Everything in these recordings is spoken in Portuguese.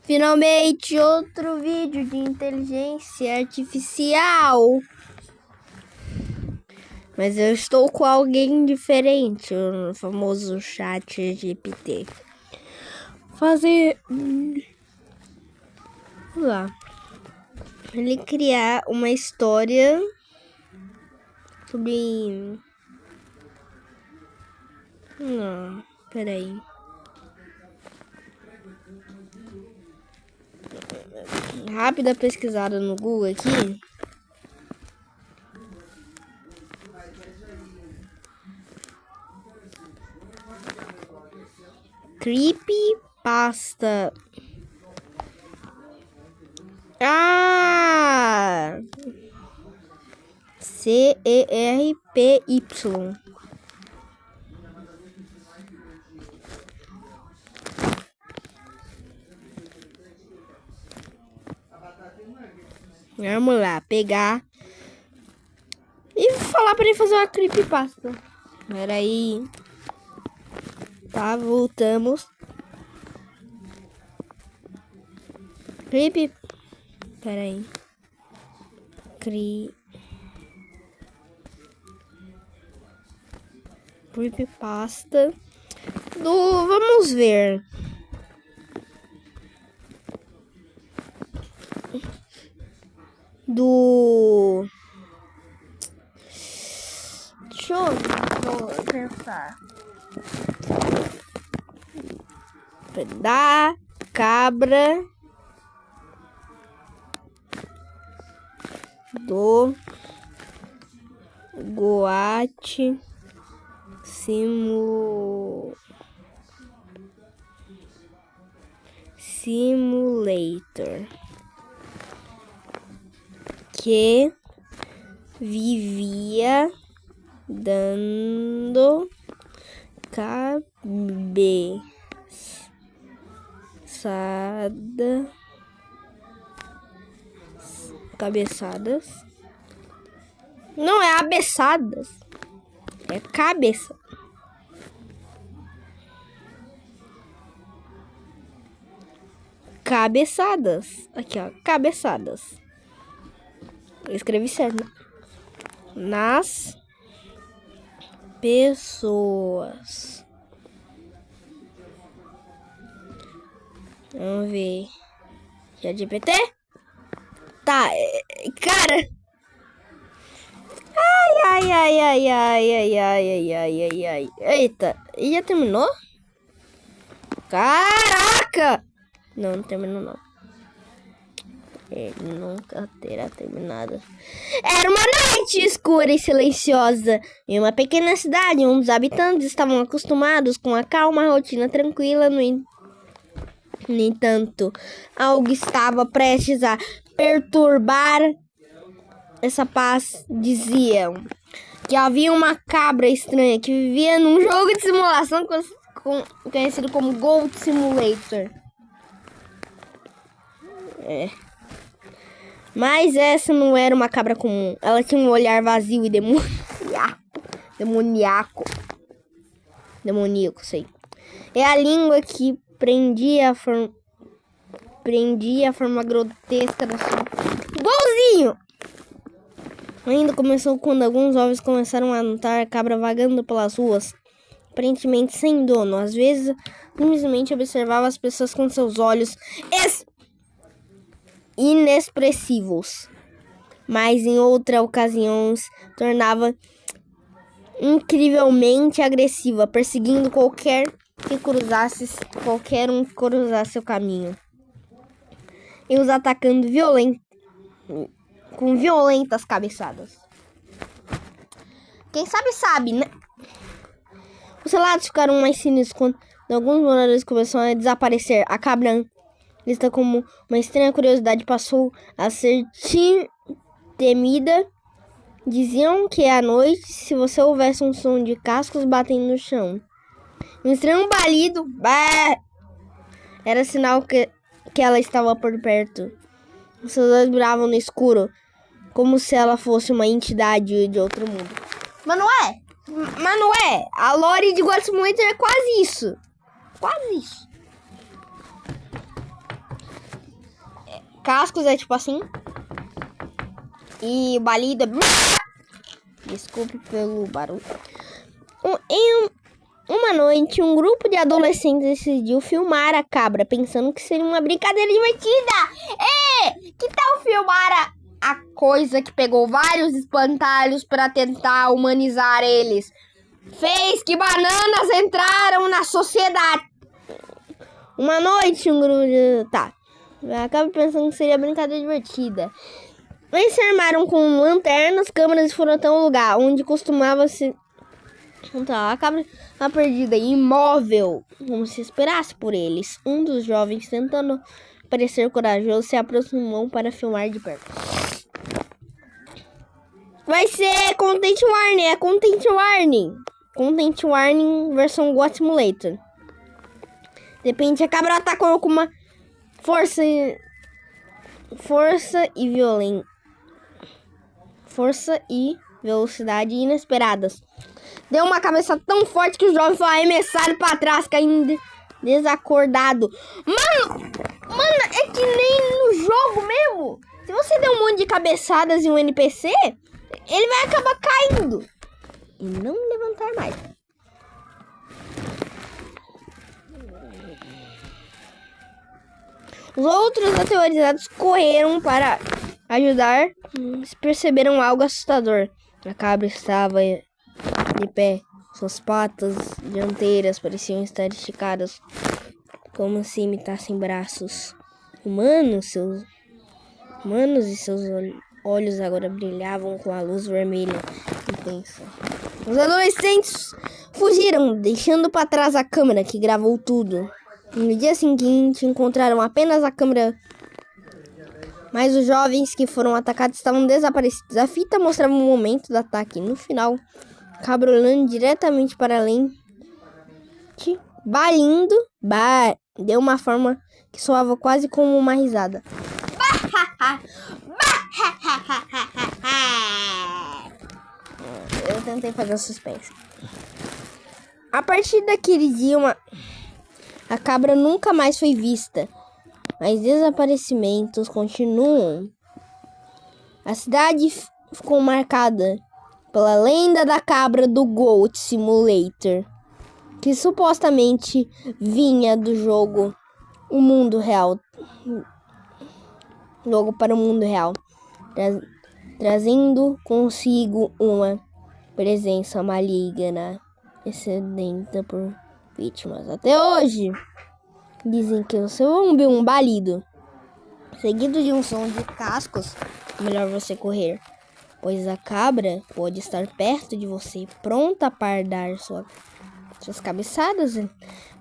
Finalmente outro vídeo de inteligência artificial. Mas eu estou com alguém diferente, o famoso chat GPT. Fazer... Vamos lá. Ele criar uma história sobre... Não, peraí. Rápida pesquisada no Google aqui. Creepypasta. Ah! CERPY. Vamos lá, pegar e falar pra ele fazer uma creepypasta. Pera aí. Tá, voltamos. Pera aí. Creepypasta do... Vamos ver. Do... Deixa eu pensar. Da cabra do Goat Simulator que vivia dando cabeçadas. Não é abeçadas, é cabeça. Cabeçadas. Aqui, ó, cabeçadas. Eu escrevi certo. Nas pessoas. Vamos ver. ChatGPT? Tá, cara. Ai. Eita, e já terminou? Caraca! Não terminou não. Ele nunca terá terminado. Era uma noite escura e silenciosa. Em uma pequena cidade, onde os habitantes estavam acostumados com a calma rotina tranquila. No entanto, algo estava prestes a perturbar essa paz. Diziam que havia uma cabra estranha que vivia num jogo de simulação conhecido como Goat Simulator. Mas essa não era uma cabra comum. Ela tinha um olhar vazio e demoníaco, sei. É a língua que prendia a forma grotesca da sua... Igualzinho! Ainda começou quando alguns jovens começaram a notar a cabra vagando pelas ruas, aparentemente sem dono. Às vezes, simplesmente observava as pessoas com seus olhos inexpressivos, mas em outras ocasiões tornava incrivelmente agressiva, perseguindo qualquer um que cruzasse seu caminho e os atacando com violentas cabeçadas. Quem sabe, né? Os relatos ficaram mais sinistros quando alguns moradores começaram a desaparecer. A cabra, vista como uma estranha curiosidade, passou a ser temida. Diziam que à noite, se você ouvesse um som de cascos batendo no chão, um estranho balido, era sinal que ela estava por perto. Os seus olhos brilhavam no escuro, como se ela fosse uma entidade de outro mundo. Mas não é? A lore de Goat Simulator é quase isso. cascos é tipo assim. E o balido é... Desculpe pelo barulho. Em uma noite, um grupo de adolescentes decidiu filmar a cabra, pensando que seria uma brincadeira divertida. Que tal filmar a coisa que pegou vários espantalhos para tentar humanizar eles? Fez que bananas entraram na sociedade. Uma noite, um grupo de... Tá. Acaba pensando que seria brincadeira divertida. Eles se armaram com lanternas, câmeras e foram até um lugar onde costumava se... Então, a cabra estava perdida e imóvel, como se esperasse por eles. Um dos jovens, tentando parecer corajoso, se aproximou para filmar de perto. Vai ser Content Warning, é Content Warning. Content Warning versão Goat Simulator. De repente, a cabra atacou com uma força e velocidade inesperadas. Deu uma cabeça tão forte que o jovem foi arremessado para trás, caindo desacordado. Mano, é que nem no jogo mesmo. Se você der um monte de cabeçadas em um NPC, ele vai acabar caindo e não levantar mais. Os outros aterrorizados correram para ajudar, mas perceberam algo assustador. A cabra estava de pé. Suas patas dianteiras pareciam estar esticadas, como se imitassem braços humanos. Seus e seus olhos agora brilhavam com a luz vermelha intensa. Os adolescentes fugiram, deixando para trás a câmera que gravou tudo. No dia seguinte, encontraram apenas a câmera, mas os jovens que foram atacados estavam desaparecidos. A fita mostrava o momento do ataque. No final, a cabra olhando diretamente para além, balindo, deu uma forma que soava quase como uma risada. Eu tentei fazer suspense. A partir daquele dia, a cabra nunca mais foi vista, mas desaparecimentos continuam. A cidade ficou marcada pela lenda da cabra do Goat Simulator, que supostamente vinha do jogo O Mundo Real, logo para o mundo real, trazendo consigo uma presença maligna excedente por vítimas. Até hoje, dizem que você ouve um balido seguido de um som de cascos, é melhor você correr, pois a cabra pode estar perto de você, pronta para dar suas cabeçadas.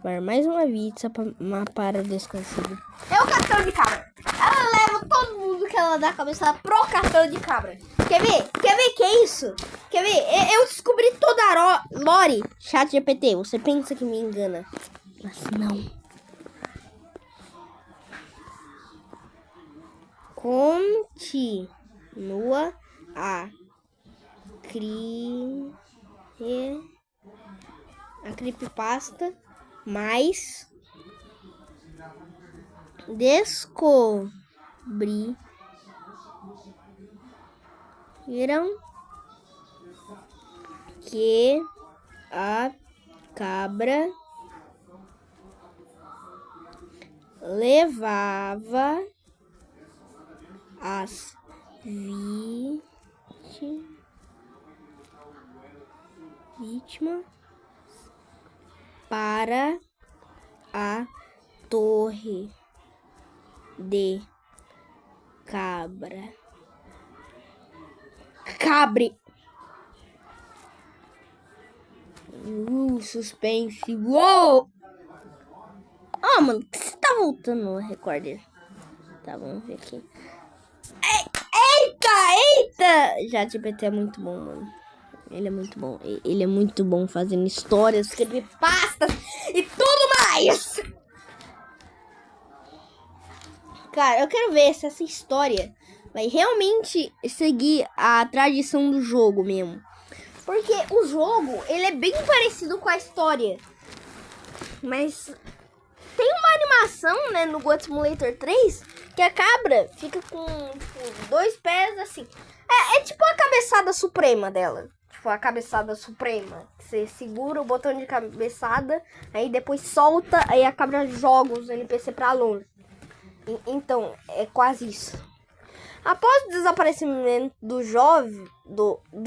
Mas mais uma vítima para o desconhecido. É o cartão de cabra. Ela leva todo mundo que ela dá a cabeçada pro cartão de cabra. Quer ver? Que é isso? Quer ver? Eu descobri toda a lore. ChatGPT, você pensa que me engana, mas não. Continua a creepypasta, mas descobriram que a cabra levava as vítimas para a torre de cabra. Suspense. Uou! Mano, que você tá voltando no recorder? Tá, vamos ver aqui. Eita! ChatGPT é muito bom, mano. Ele é muito bom. Ele é muito bom fazendo histórias, escrever pastas e tudo mais. Cara, eu quero ver se essa história vai realmente seguir a tradição do jogo mesmo. Porque o jogo, ele é bem parecido com a história. Mas tem uma animação, né, no Goat Simulator 3, que a cabra fica com dois pés assim. É tipo a cabeçada suprema dela. Tipo, a cabeçada suprema. Você segura o botão de cabeçada, aí depois solta, aí a cabra joga os NPC pra longe. Então, é quase isso. Após o desaparecimento do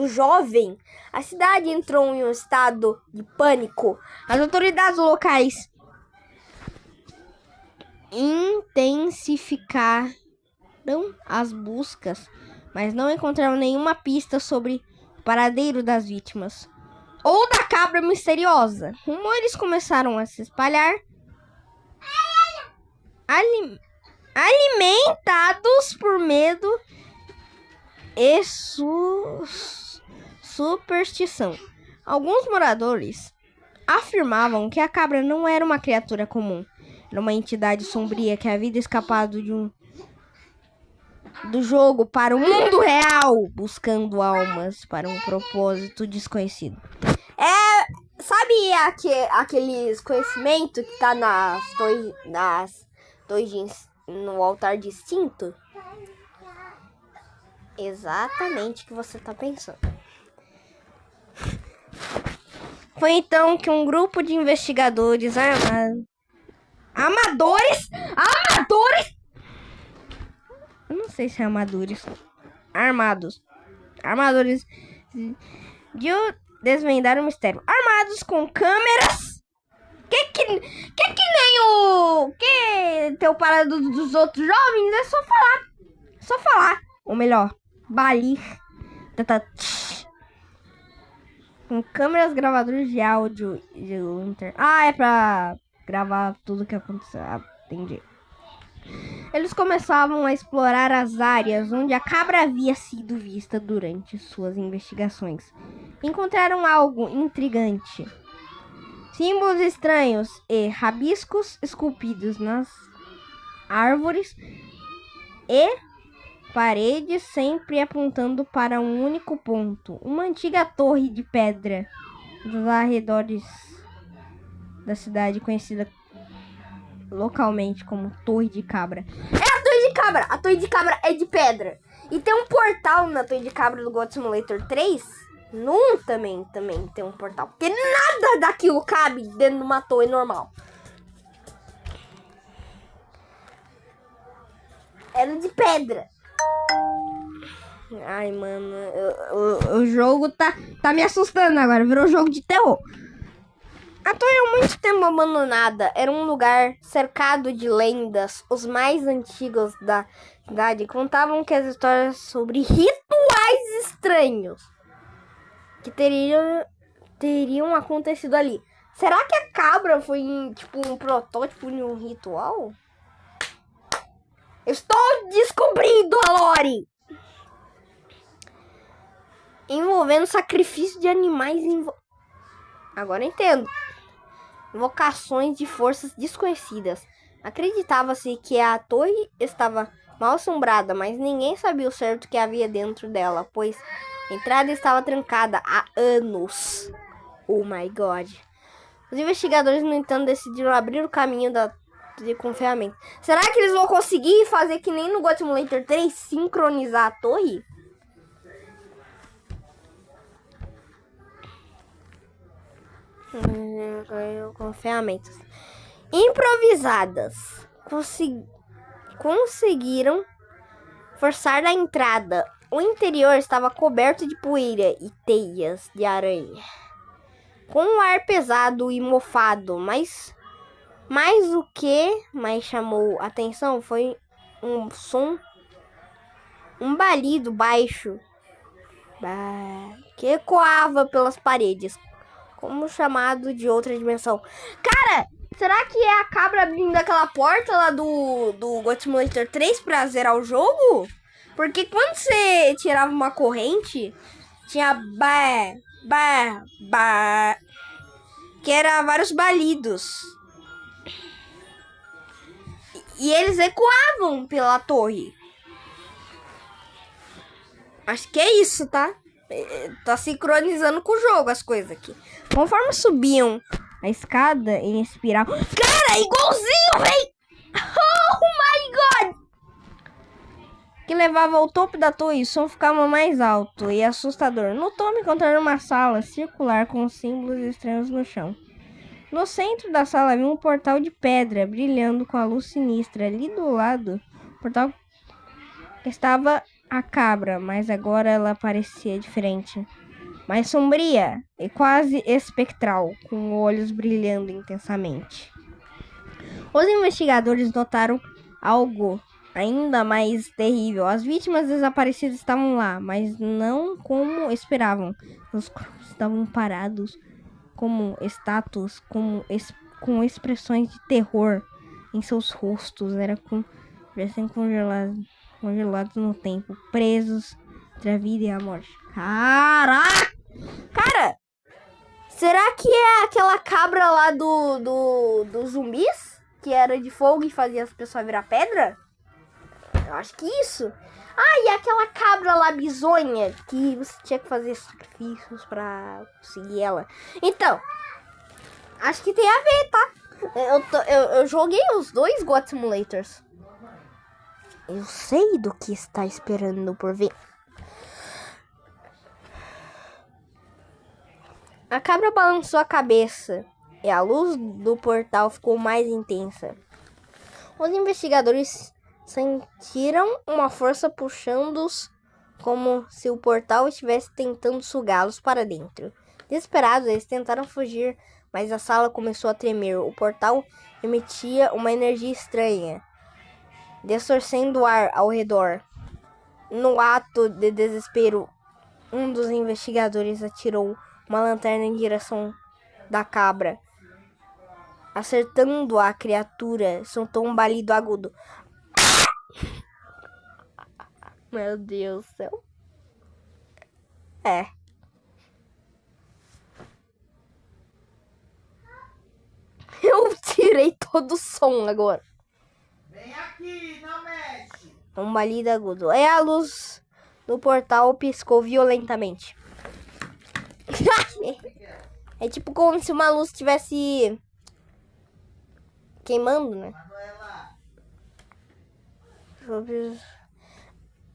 jovem, a cidade entrou em um estado de pânico. As autoridades locais intensificaram as buscas, mas não encontraram nenhuma pista sobre o paradeiro das vítimas ou da cabra misteriosa. Rumores começaram a se espalhar, alimentados por medo e superstição. Alguns moradores afirmavam que a cabra não era uma criatura comum, era uma entidade sombria que havia escapado do jogo para o mundo real, buscando almas para um propósito desconhecido. Sabe aqueles conhecimentos que tá nas torres no altar distinto? Exatamente o que você tá pensando. Foi então que um grupo de investigadores amadores, eu não sei se é amadores, armadores de desvendar o mistério, armados com câmeras, que nem o que teu parado dos outros jovens, é só falar, ou melhor, balir, com câmeras gravadoras de áudio é pra gravar tudo que aconteceu. Entendi. Eles começavam a explorar as áreas onde a cabra havia sido vista durante suas investigações. Encontraram algo intrigante. Símbolos estranhos e rabiscos esculpidos nas árvores e paredes, sempre apontando para um único ponto. Uma antiga torre de pedra dos arredores da cidade, conhecida localmente como Torre de Cabra. É a Torre de Cabra! A Torre de Cabra é de pedra. E tem um portal na Torre de Cabra do Goat Simulator 3. Também tem um portal. Porque nada daquilo cabe dentro de uma torre normal. Era de pedra. Ai, mano, o jogo tá me assustando agora. Virou jogo de terror. A torre há muito tempo abandonada. Era um lugar cercado de lendas. Os mais antigos da cidade contavam que as histórias sobre rituais estranhos que teriam acontecido ali. Será que a cabra foi tipo um protótipo de um ritual? Estou descobrindo a lore! Envolvendo sacrifício de animais. Agora eu entendo. Invocações de forças desconhecidas. Acreditava-se que a torre estava mal assombrada, mas ninguém sabia o certo que havia dentro dela, pois a entrada estava trancada há anos. Oh my god. Os investigadores, no entanto, decidiram abrir o caminho de confiamento. Será que eles vão conseguir fazer que nem no Goat Simulator 3, sincronizar a torre? Confiamentos improvisadas conseguiram forçar a entrada. O interior estava coberto de poeira e teias de aranha, com um ar pesado e mofado, mas o que mais chamou a atenção foi um som, um balido baixo que ecoava pelas paredes, como chamado de outra dimensão. Cara, será que é a cabra abrindo aquela porta lá do Goat Simulator 3 pra zerar o jogo? Porque quando você tirava uma corrente, tinha que era vários balidos. E eles ecoavam pela torre. Acho que é isso, tá? Tá sincronizando com o jogo as coisas aqui. Conforme subiam a escada em espiral. Cara, igualzinho, véi! Oh my god! Que levava ao topo da torre, o som ficava mais alto e assustador. No topo encontraram uma sala circular com símbolos estranhos no chão. No centro da sala havia um portal de pedra brilhando com a luz sinistra. Ali do lado do portal estava a cabra, mas agora ela parecia diferente. Mais sombria e quase espectral, com olhos brilhando intensamente. Os investigadores notaram algo ainda mais terrível. As vítimas desaparecidas estavam lá, mas não como esperavam. Os corpos estavam parados como estátuas, com expressões de terror em seus rostos. Parecem congelados no tempo, presos entre a vida e a morte. Caraca! Cara, será que é aquela cabra lá dos zumbis? Que era de fogo e fazia as pessoas virar pedra? Eu acho que isso. Ah, e aquela cabra lá bizonha que você tinha que fazer sacrifícios pra conseguir ela. Então, acho que tem a ver, tá? Eu joguei os dois God Simulators. Eu sei do que está esperando por vir. A cabra balançou a cabeça e a luz do portal ficou mais intensa. Os investigadores sentiram uma força puxando-os, como se o portal estivesse tentando sugá-los para dentro. Desesperados, eles tentaram fugir, mas a sala começou a tremer. O portal emitia uma energia estranha, distorcendo o ar ao redor. No ato de desespero, um dos investigadores atirou uma lanterna em direção da cabra. Acertando a criatura, soltou um balido agudo. Meu Deus do céu. Eu tirei todo o som agora. Vem aqui, não mexe. Um balido agudo. Aí a luz do portal piscou violentamente. É tipo como se uma luz estivesse queimando, né?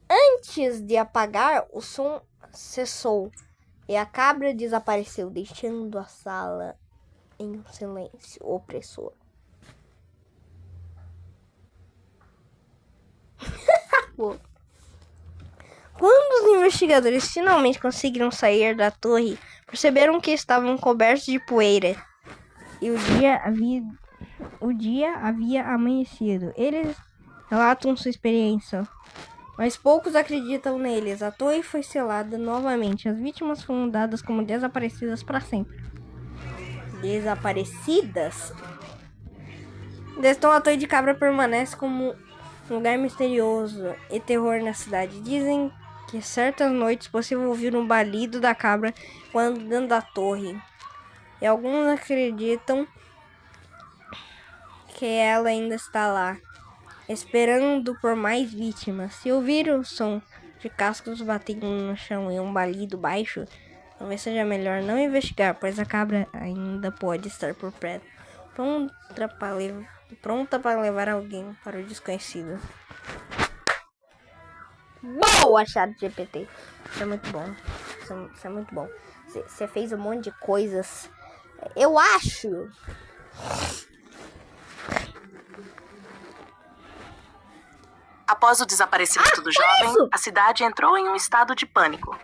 Antes de apagar, o som cessou e a cabra desapareceu, deixando a sala em um silêncio opressor. Quando os investigadores finalmente conseguiram sair da torre, perceberam que estavam cobertos de poeira e o dia havia amanhecido. Eles relatam sua experiência, mas poucos acreditam neles. A torre foi selada novamente. As vítimas foram dadas como desaparecidas para sempre. Desaparecidas? Então a torre de cabra permanece como um lugar misterioso e terror na cidade. Dizem que certas noites é possível ouvir um balido da cabra quando dentro da torre. E alguns acreditam que ela ainda está lá, esperando por mais vítimas. Se ouvir o som de cascos batendo no chão e um balido baixo, talvez seja melhor não investigar, pois a cabra ainda pode estar por perto, pronta para levar alguém para o desconhecido. Boa, ChatGPT. Isso é muito bom. Isso é muito bom. Você fez um monte de coisas. Eu acho. Após o desaparecimento do jovem, a cidade entrou em um estado de pânico.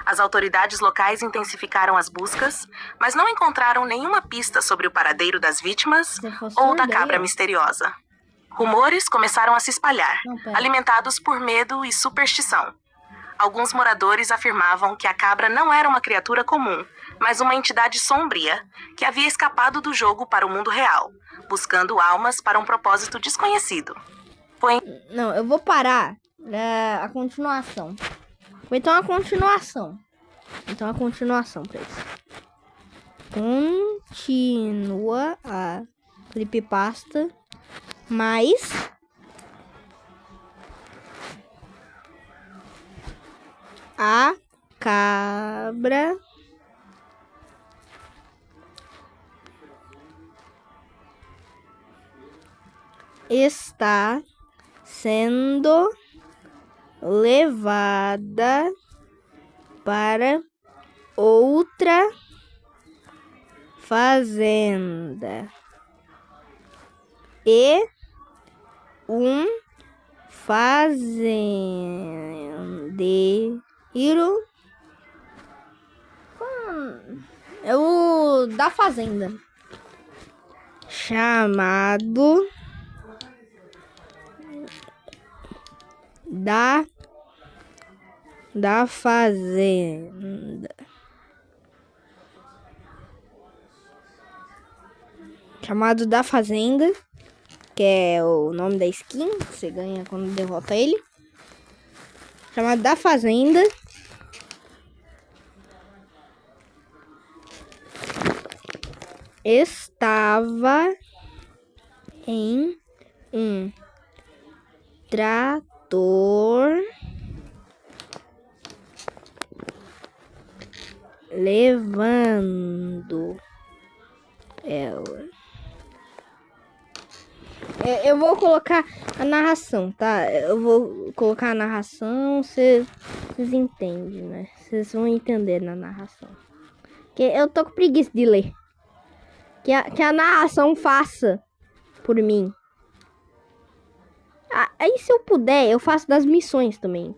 As autoridades locais intensificaram as buscas, mas não encontraram nenhuma pista sobre o paradeiro das vítimas ou da cabra misteriosa. Rumores começaram a se espalhar, alimentados por medo e superstição. Alguns moradores afirmavam que a cabra não era uma criatura comum, mas uma entidade sombria que havia escapado do jogo para o mundo real, buscando almas para um propósito desconhecido. Não, eu vou parar a continuação. Então a continuação pra isso. Continua a creepypasta, mas a cabra está sendo levada para outra fazenda e um fazendeiro é o da fazenda chamado da fazenda chamado da fazenda, que é o nome da skin que você ganha quando derrota ele, chamado da fazenda, estava em um trator levando ela. Eu vou colocar a narração, tá? Eu vou colocar a narração, vocês entendem, né? Vocês vão entender na narração. Que eu tô com preguiça de ler. Que a narração faça por mim. Aí se eu puder, eu faço das missões também.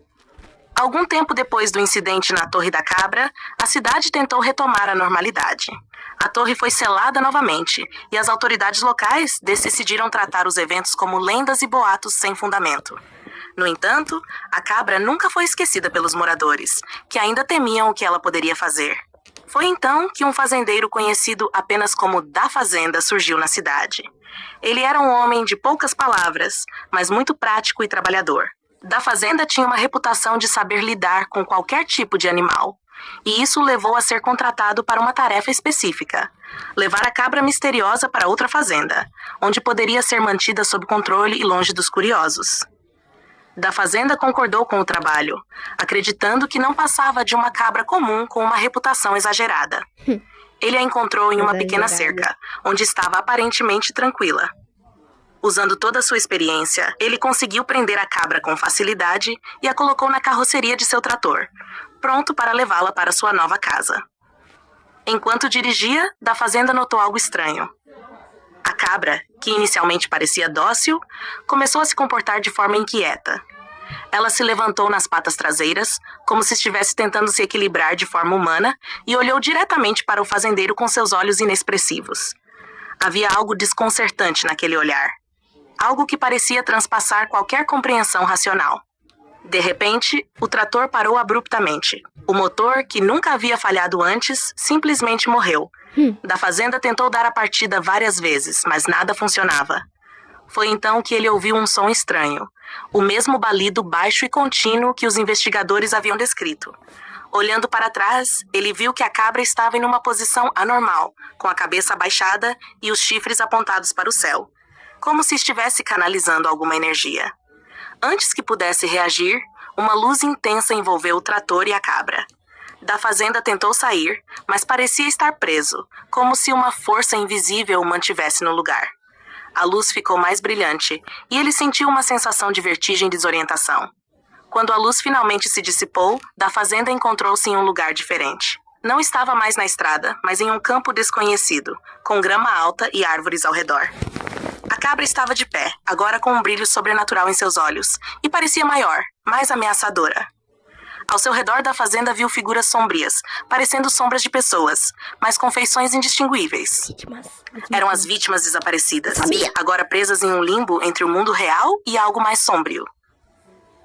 Algum tempo depois do incidente na Torre da Cabra, a cidade tentou retomar a normalidade. A torre foi selada novamente e as autoridades locais decidiram tratar os eventos como lendas e boatos sem fundamento. No entanto, a cabra nunca foi esquecida pelos moradores, que ainda temiam o que ela poderia fazer. Foi então que um fazendeiro conhecido apenas como Da Fazenda surgiu na cidade. Ele era um homem de poucas palavras, mas muito prático e trabalhador. Da Fazenda tinha uma reputação de saber lidar com qualquer tipo de animal, e isso o levou a ser contratado para uma tarefa específica: levar a cabra misteriosa para outra fazenda, onde poderia ser mantida sob controle e longe dos curiosos. Da Fazenda concordou com o trabalho, acreditando que não passava de uma cabra comum com uma reputação exagerada. Ele a encontrou em uma pequena cerca, onde estava aparentemente tranquila. Usando toda a sua experiência, ele conseguiu prender a cabra com facilidade e a colocou na carroceria de seu trator, pronto para levá-la para sua nova casa. Enquanto dirigia, Da Fazenda notou algo estranho. A cabra, que inicialmente parecia dócil, começou a se comportar de forma inquieta. Ela se levantou nas patas traseiras, como se estivesse tentando se equilibrar de forma humana, e olhou diretamente para o fazendeiro com seus olhos inexpressivos. Havia algo desconcertante naquele olhar. Algo que parecia transpassar qualquer compreensão racional. De repente, o trator parou abruptamente. O motor, que nunca havia falhado antes, simplesmente morreu. Da Fazenda tentou dar a partida várias vezes, mas nada funcionava. Foi então que ele ouviu um som estranho, o mesmo balido baixo e contínuo que os investigadores haviam descrito. Olhando para trás, ele viu que a cabra estava em uma posição anormal, com a cabeça abaixada e os chifres apontados para o céu, como se estivesse canalizando alguma energia. Antes que pudesse reagir, uma luz intensa envolveu o trator e a cabra. Da Fazenda tentou sair, mas parecia estar preso, como se uma força invisível o mantivesse no lugar. A luz ficou mais brilhante e ele sentiu uma sensação de vertigem e desorientação. Quando a luz finalmente se dissipou, Da Fazenda encontrou-se em um lugar diferente. Não estava mais na estrada, mas em um campo desconhecido, com grama alta e árvores ao redor. A cabra estava de pé, agora com um brilho sobrenatural em seus olhos, e parecia maior, mais ameaçadora. Ao seu redor da fazenda viu figuras sombrias, parecendo sombras de pessoas, mas com feições indistinguíveis. Eram as vítimas desaparecidas, agora presas em um limbo entre o mundo real e algo mais sombrio.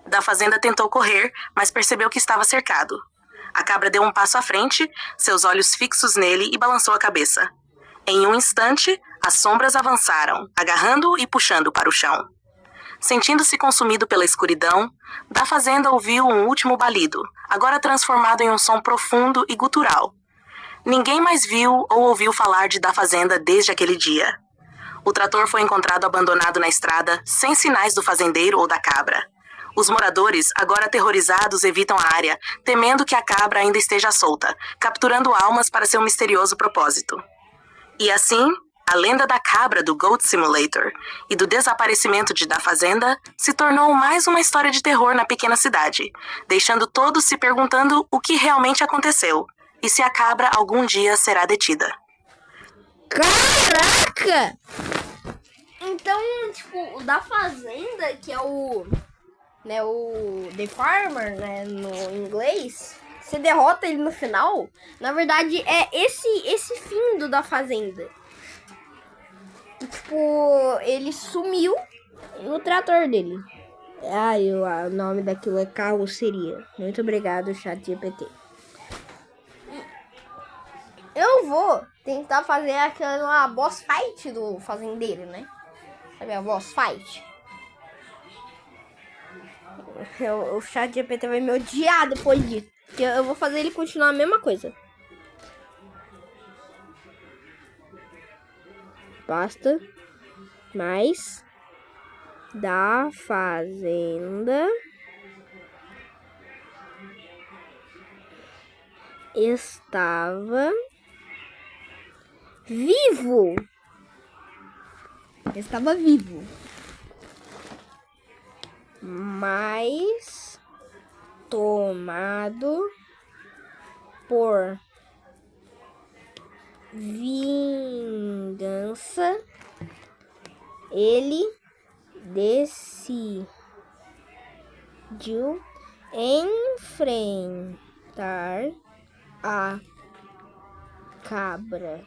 Da Fazenda tentou correr, mas percebeu que estava cercado. A cabra deu um passo à frente, seus olhos fixos nele, e balançou a cabeça. Em um instante, as sombras avançaram, agarrando-o e puxando para o chão. Sentindo-se consumido pela escuridão, Da Fazenda ouviu um último balido, agora transformado em um som profundo e gutural. Ninguém mais viu ou ouviu falar de Da Fazenda desde aquele dia. O trator foi encontrado abandonado na estrada, sem sinais do fazendeiro ou da cabra. Os moradores, agora aterrorizados, evitam a área, temendo que a cabra ainda esteja solta, capturando almas para seu misterioso propósito. E assim, A lenda da cabra do Goat Simulator e do desaparecimento da fazenda se tornou mais uma história de terror na pequena cidade, deixando todos se perguntando o que realmente aconteceu e se a cabra algum dia será detida. Caraca! Então, tipo, o da fazenda, que é o The Farmer, né, no inglês, você derrota ele no final, na verdade é esse fim do da fazenda. Tipo, ele sumiu no trator dele. O nome daquilo é carroceria. Muito obrigado, ChatGPT. Eu vou tentar fazer aquela boss fight do fazendeiro, né? Sabe a boss fight? O ChatGPT vai me odiar depois disso. Eu vou fazer ele continuar a mesma coisa. Basta mais da fazenda estava vivo. Estava vivo. Mas tomado por vingança, ele decidiu enfrentar a cabra.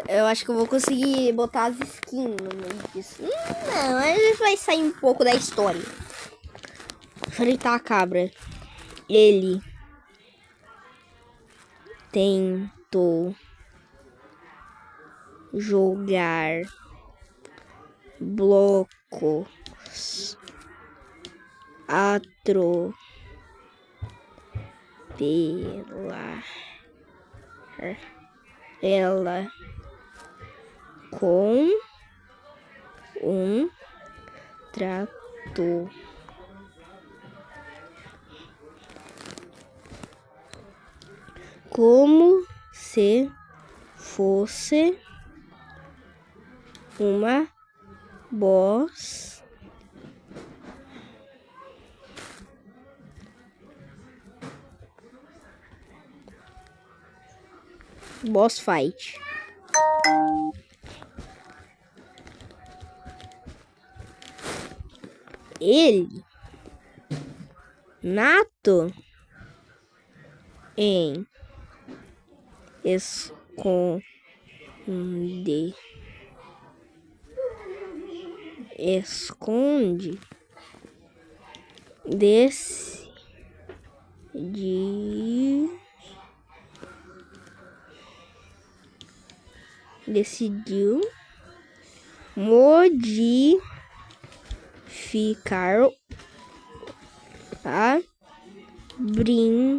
Eu acho que eu vou conseguir botar as skins no meio disso. Não, a gente vai sair um pouco da história. Enfrentar a cabra. Ele tentou jogar blocos, atropelar ela com um trator. Como se fosse uma boss fight. Ele nato em esconde decidiu modificar a brincadeira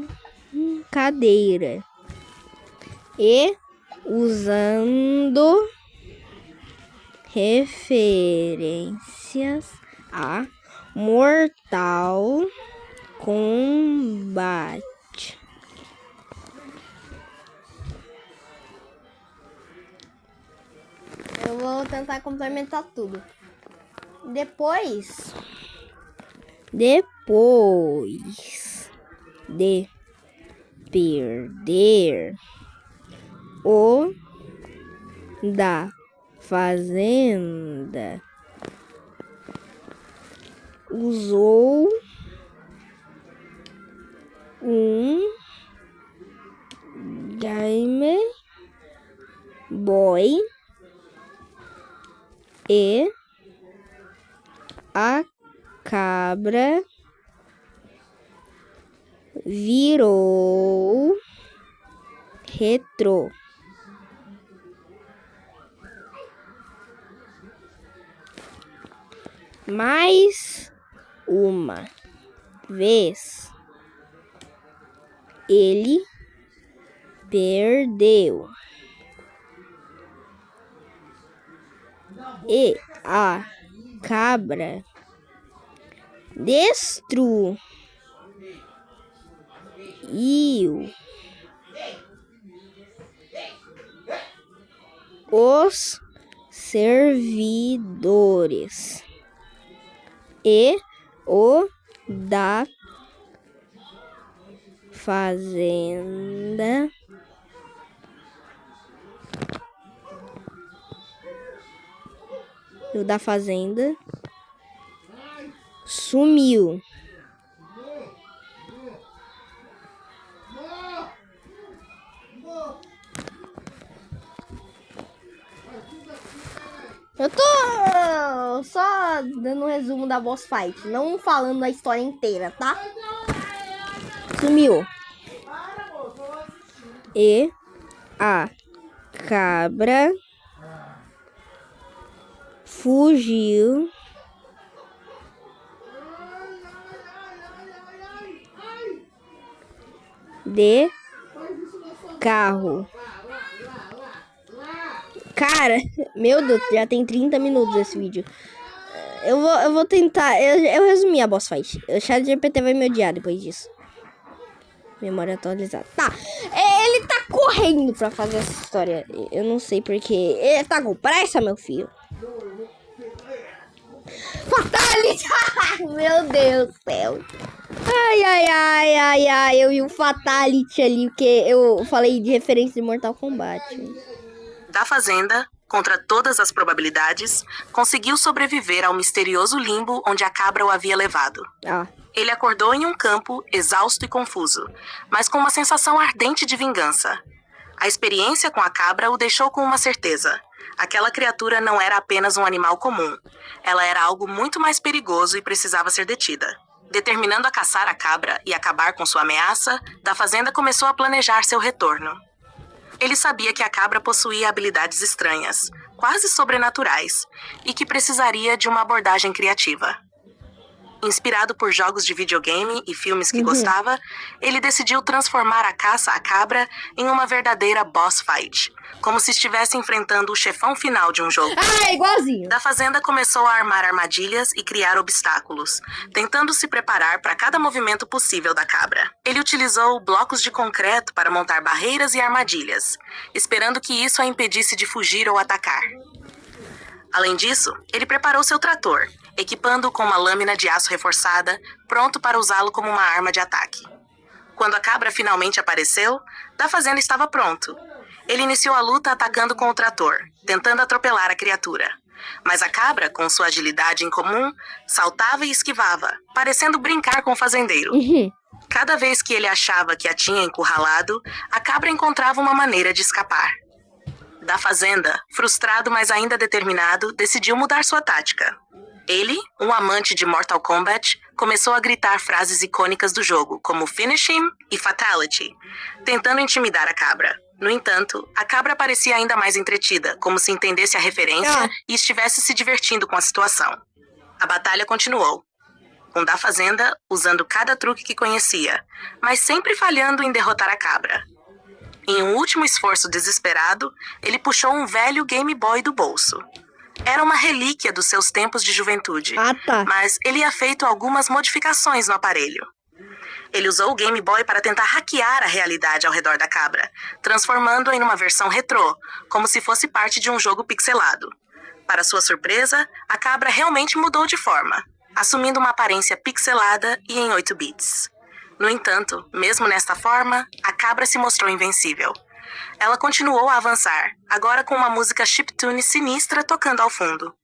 e, usando referências a Mortal Kombat, eu vou tentar complementar tudo. Depois de perder o da fazenda, usou um Game Boy e a cabra virou retrô. Mais uma vez ele perdeu. E a cabra destruiu os servidores e o da fazenda sumiu. Eu tô só dando um resumo da boss fight, não falando a história inteira, tá? Sumiu. E a cabra fugiu de carro. Cara, meu Deus, já tem 30 minutos esse vídeo. Eu vou tentar. Eu resumi a boss fight. O ChatGPT vai me odiar depois disso. Memória atualizada. Tá. Ele tá correndo pra fazer essa história. Eu não sei porquê. Ele tá com pressa, meu filho. Fatality! Meu Deus do céu. Ai. Eu vi o Fatality ali, porque eu falei de referência de Mortal Kombat. Da fazenda, contra todas as probabilidades, conseguiu sobreviver ao misterioso limbo onde a cabra o havia levado. Ele acordou em um campo, exausto e confuso, mas com uma sensação ardente de vingança. A experiência com a cabra o deixou com uma certeza. Aquela criatura não era apenas um animal comum. Ela era algo muito mais perigoso e precisava ser detida. Determinando a caçar a cabra e acabar com sua ameaça, da fazenda começou a planejar seu retorno. Ele sabia que a cabra possuía habilidades estranhas, quase sobrenaturais, e que precisaria de uma abordagem criativa. Inspirado por jogos de videogame e filmes que gostava, ele decidiu transformar a caça à cabra em uma verdadeira boss fight, como se estivesse enfrentando o chefão final de um jogo. Igualzinho. Da fazenda começou a armar armadilhas e criar obstáculos, tentando se preparar para cada movimento possível da cabra. Ele utilizou blocos de concreto para montar barreiras e armadilhas, esperando que isso a impedisse de fugir ou atacar. Além disso, ele preparou seu trator, equipando-o com uma lâmina de aço reforçada, pronto para usá-lo como uma arma de ataque. Quando a cabra finalmente apareceu, da fazenda estava pronto. Ele iniciou a luta atacando com o trator, tentando atropelar a criatura. Mas a cabra, com sua agilidade incomum, saltava e esquivava, parecendo brincar com o fazendeiro. Cada vez que ele achava que a tinha encurralado, a cabra encontrava uma maneira de escapar. Da fazenda, frustrado mas ainda determinado, decidiu mudar sua tática. Ele, um amante de Mortal Kombat, começou a gritar frases icônicas do jogo, como Finish Him e Fatality, tentando intimidar a cabra. No entanto, a cabra parecia ainda mais entretida, como se entendesse a referência e estivesse se divertindo com a situação. A batalha continuou, com Da Fazenda usando cada truque que conhecia, mas sempre falhando em derrotar a cabra. Em um último esforço desesperado, ele puxou um velho Game Boy do bolso. Era uma relíquia dos seus tempos de juventude, mas ele havia feito algumas modificações no aparelho. Ele usou o Game Boy para tentar hackear a realidade ao redor da cabra, transformando-a em uma versão retrô, como se fosse parte de um jogo pixelado. Para sua surpresa, a cabra realmente mudou de forma, assumindo uma aparência pixelada e em 8 bits. No entanto, mesmo nesta forma, a cabra se mostrou invencível. Ela continuou a avançar, agora com uma música chiptune sinistra tocando ao fundo.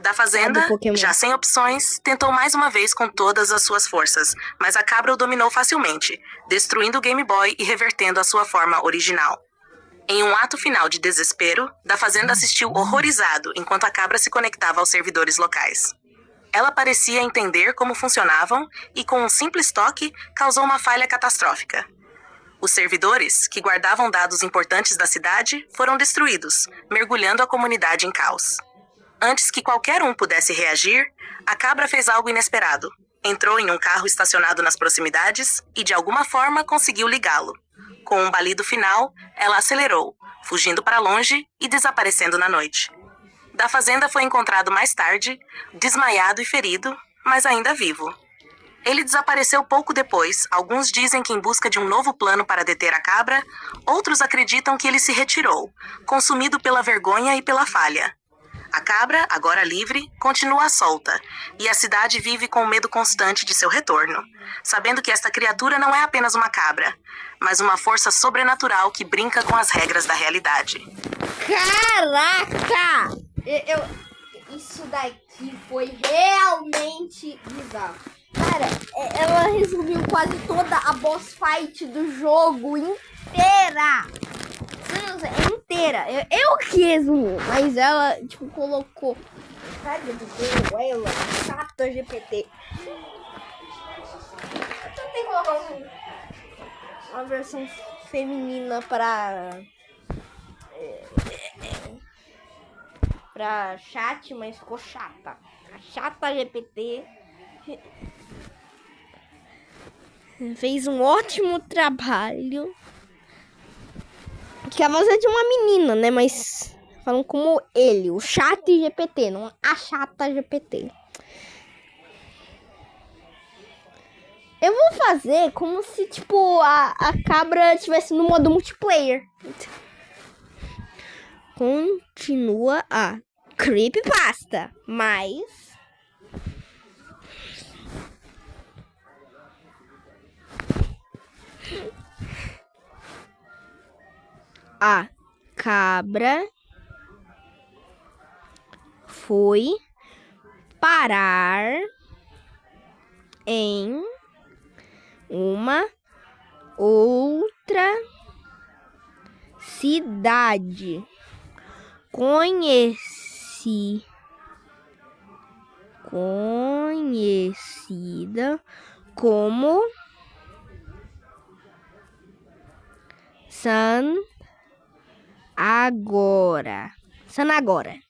Da fazenda, já sem opções, tentou mais uma vez com todas as suas forças, mas a cabra o dominou facilmente, destruindo o Game Boy e revertendo a sua forma original. Em um ato final de desespero, Da Fazenda assistiu horrorizado enquanto a cabra se conectava aos servidores locais. Ela parecia entender como funcionavam e, com um simples toque, causou uma falha catastrófica. Os servidores, que guardavam dados importantes da cidade, foram destruídos, mergulhando a comunidade em caos. Antes que qualquer um pudesse reagir, a cabra fez algo inesperado. Entrou em um carro estacionado nas proximidades e, de alguma forma, conseguiu ligá-lo. Com um balido final, ela acelerou, fugindo para longe e desaparecendo na noite. Da fazenda foi encontrado mais tarde, desmaiado e ferido, mas ainda vivo. Ele desapareceu pouco depois. Alguns dizem que em busca de um novo plano para deter a cabra, outros acreditam que ele se retirou, consumido pela vergonha e pela falha. A cabra, agora livre, continua solta, e a cidade vive com o medo constante de seu retorno, sabendo que esta criatura não é apenas uma cabra, mas uma força sobrenatural que brinca com as regras da realidade. Caraca! Isso daqui foi realmente bizarro. Cara, ela resumiu quase toda a boss fight do jogo inteira. É inteira. Eu que resumi, mas ela, tipo, colocou. Sabe do jogo, ela, chata GPT. Eu tentei colocar uma versão feminina pra chat, mas ficou chata. A chata GPT fez um ótimo trabalho. Que a voz é de uma menina, né? Mas falam como ele, o chat GPT, não a chata GPT. Eu vou fazer como se, tipo, a cabra estivesse no modo multiplayer. Continua a creepypasta, mas a cabra foi parar em uma outra cidade conhecida como Sanagora.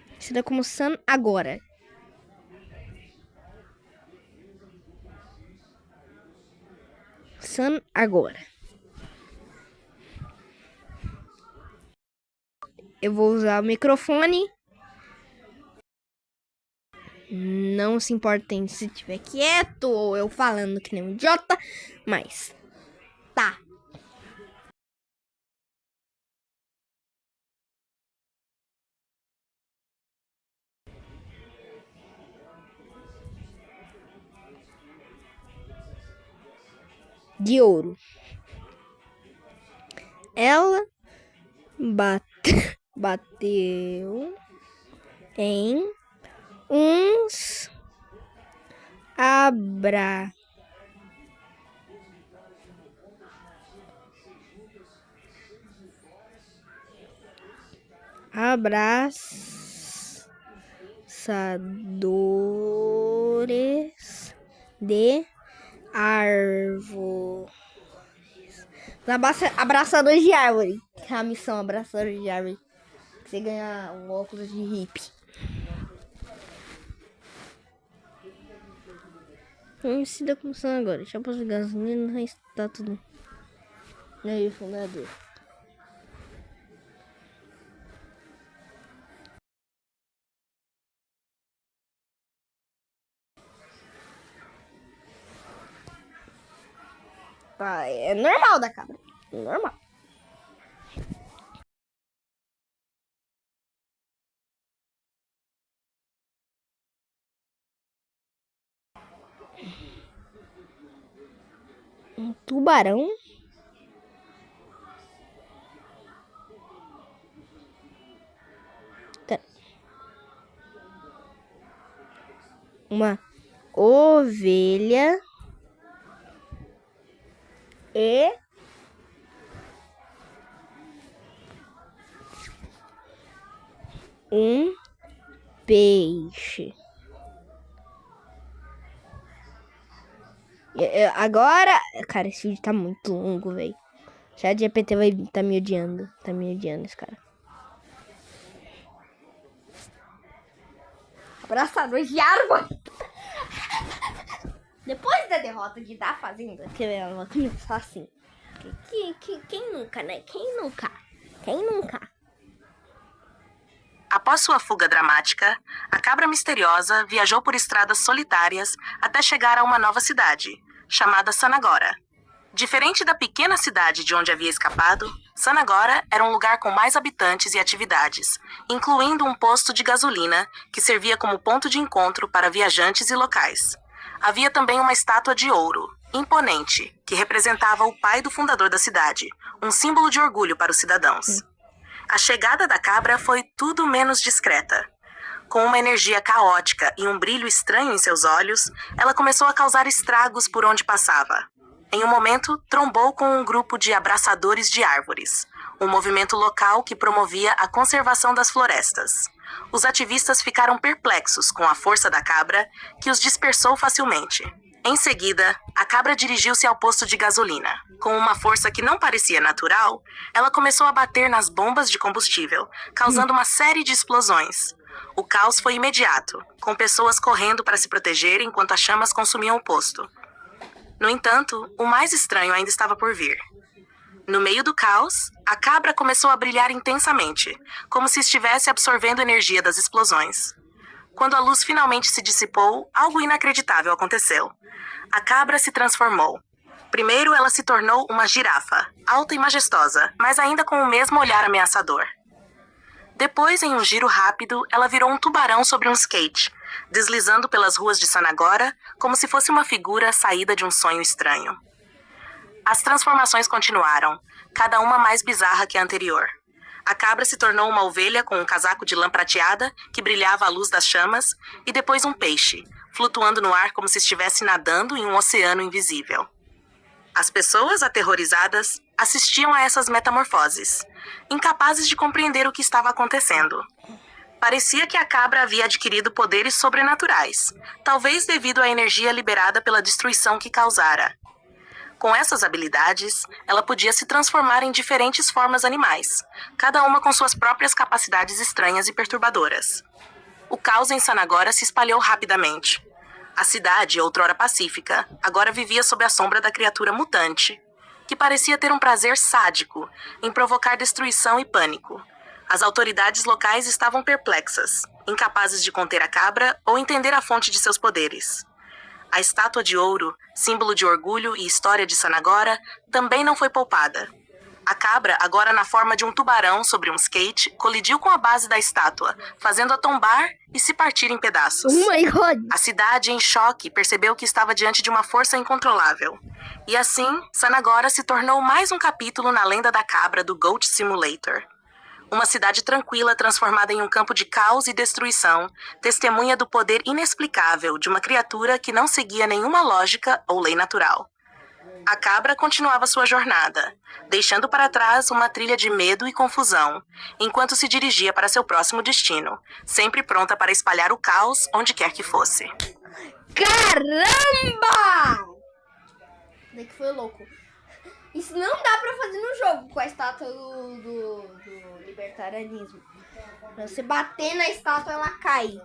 Conhecida como Sanagora. Sanagora. Eu vou usar o microfone. Não se importem se estiver quieto ou eu falando que nem um idiota, mas tá. De ouro. Ela bateu em uns abraçadores de árvores. Abraçadores de árvore. Que é a missão abraçadores de árvore. Você ganha um óculos de hippie. Conhecida como Sanagora. Chapas de gasolina, está tudo. E aí, fundador. Tá, é normal da cabra. Normal. Um tubarão. Tá. Uma ovelha. E um peixe. Agora, cara, esse vídeo tá muito longo, velho. Chat GPT vai tá me odiando. Tá me odiando esse cara. Abraçador de árvore. Depois da derrota de da fazenda, que ela vai começar assim. Quem nunca, né? Quem nunca? Após sua fuga dramática, a cabra misteriosa viajou por estradas solitárias até chegar a uma nova cidade, chamada Sanagora. Diferente da pequena cidade de onde havia escapado, Sanagora era um lugar com mais habitantes e atividades, incluindo um posto de gasolina que servia como ponto de encontro para viajantes e locais. Havia também uma estátua de ouro, imponente, que representava o pai do fundador da cidade, um símbolo de orgulho para os cidadãos. A chegada da cabra foi tudo menos discreta. Com uma energia caótica e um brilho estranho em seus olhos, ela começou a causar estragos por onde passava. Em um momento, trombou com um grupo de abraçadores de árvores, um movimento local que promovia a conservação das florestas. Os ativistas ficaram perplexos com a força da cabra, que os dispersou facilmente. Em seguida, a cabra dirigiu-se ao posto de gasolina. Com uma força que não parecia natural, ela começou a bater nas bombas de combustível, causando uma série de explosões. O caos foi imediato, com pessoas correndo para se proteger enquanto as chamas consumiam o posto. No entanto, o mais estranho ainda estava por vir. No meio do caos, a cabra começou a brilhar intensamente, como se estivesse absorvendo energia das explosões. Quando a luz finalmente se dissipou, algo inacreditável aconteceu. A cabra se transformou. Primeiro, ela se tornou uma girafa, alta e majestosa, mas ainda com o mesmo olhar ameaçador. Depois, em um giro rápido, ela virou um tubarão sobre um skate, deslizando pelas ruas de Sanagora como se fosse uma figura saída de um sonho estranho. As transformações continuaram, cada uma mais bizarra que a anterior. A cabra se tornou uma ovelha com um casaco de lã prateada que brilhava à luz das chamas, e depois um peixe, flutuando no ar como se estivesse nadando em um oceano invisível. As pessoas, aterrorizadas, assistiam a essas metamorfoses, incapazes de compreender o que estava acontecendo. Parecia que a cabra havia adquirido poderes sobrenaturais, talvez devido à energia liberada pela destruição que causara. Com essas habilidades, ela podia se transformar em diferentes formas animais, cada uma com suas próprias capacidades estranhas e perturbadoras. O caos em Sanagora se espalhou rapidamente. A cidade, outrora pacífica, agora vivia sob a sombra da criatura mutante, que parecia ter um prazer sádico em provocar destruição e pânico. As autoridades locais estavam perplexas, incapazes de conter a cabra ou entender a fonte de seus poderes. A estátua de ouro, símbolo de orgulho e história de Sanagora, também não foi poupada. A cabra, agora na forma de um tubarão sobre um skate, colidiu com a base da estátua, fazendo-a tombar e se partir em pedaços. Oh my God! A cidade, em choque, percebeu que estava diante de uma força incontrolável. E assim, Sanagora se tornou mais um capítulo na lenda da cabra do Goat Simulator. Uma cidade tranquila transformada em um campo de caos e destruição, testemunha do poder inexplicável de uma criatura que não seguia nenhuma lógica ou lei natural. A cabra continuava sua jornada, deixando para trás uma trilha de medo e confusão, enquanto se dirigia para seu próximo destino, sempre pronta para espalhar o caos onde quer que fosse. Caramba! Daí que foi louco. Isso não dá pra fazer no jogo com a estátua do libertarianismo. Pra você bater na estátua, ela cai.